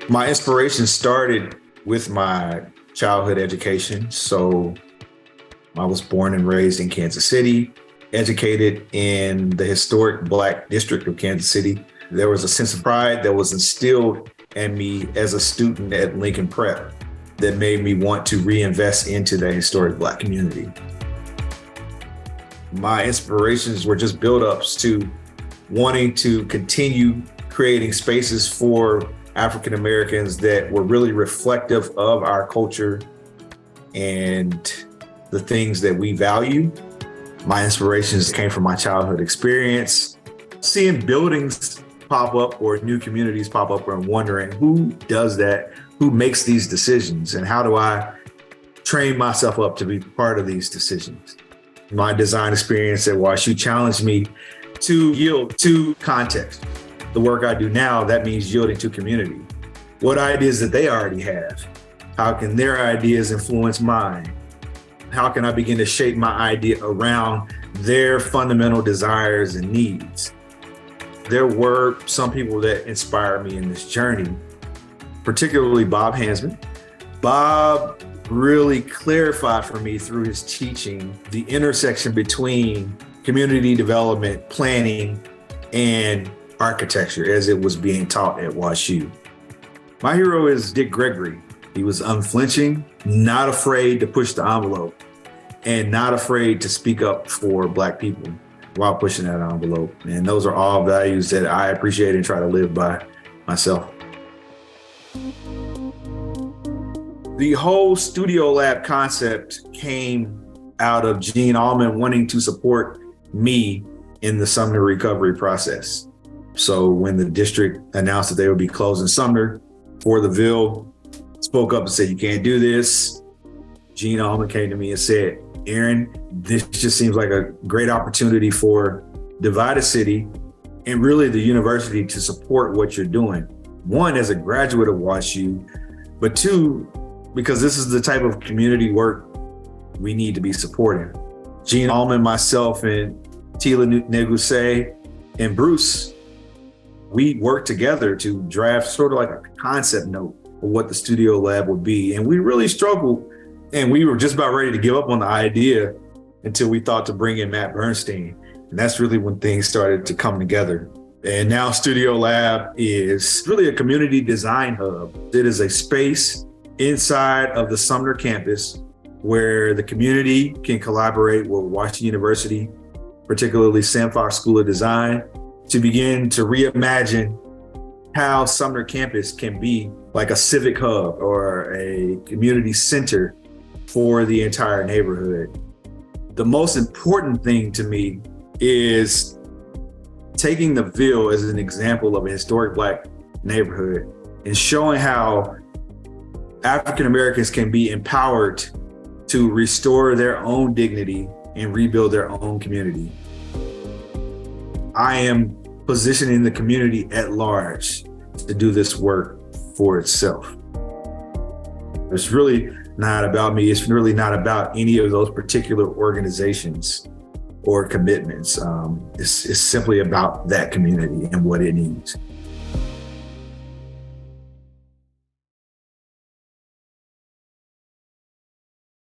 My inspiration started with my childhood education. So I was born and raised in Kansas City, educated in the historic Black district of Kansas City. There was a sense of pride that was instilled in me as a student at Lincoln Prep that made me want to reinvest into the historic Black community. My inspirations were just build-ups to wanting to continue creating spaces for African Americans that were really reflective of our culture and the things that we value. My inspirations came from my childhood experience, seeing buildings pop up or new communities pop up and wondering who does that, who makes these decisions, and how do I train myself up to be part of these decisions. My design experience at WashU challenged me to yield to context. The work I do now, that means yielding to community. What ideas that they already have? How can their ideas influence mine? How can I begin to shape my idea around their fundamental desires and needs? There were some people that inspired me in this journey, particularly Bob Hansman. Bob really clarified for me through his teaching the intersection between community development, planning, and architecture as it was being taught at WashU. My hero is Dick Gregory. He was unflinching, not afraid to push the envelope, and not afraid to speak up for Black people while pushing that envelope. And those are all values that I appreciate and try to live by myself. The whole Studio Lab concept came out of Gene Allman wanting to support me in the Sumner recovery process. So when the district announced that they would be closing Sumner for the Ville, spoke up and said, "You can't do this." Gene Allman came to me and said, "Aaron, this just seems like a great opportunity for Divided City and really the university to support what you're doing. One, as a graduate of WashU, but two, because this is the type of community work we need to be supporting." Gene Allman, myself, and Tila Neguse, and Bruce, we worked together to draft sort of like a concept note of what the Studio Lab would be. And we really struggled, and we were just about ready to give up on the idea until we thought to bring in Matt Bernstein. And that's really when things started to come together. And now Studio Lab is really a community design hub. It is a space inside of the Sumner campus where the community can collaborate with Washington University, particularly Sam Fox School of Design, to begin to reimagine how Sumner campus can be like a civic hub or a community center for the entire neighborhood. The most important thing to me is taking the Ville as an example of a historic Black neighborhood and showing how African Americans can be empowered to restore their own dignity and rebuild their own community. I am positioning the community at large to do this work for itself. It's really not about me. It's really not about any of those particular organizations or commitments. It's simply about that community and what it needs.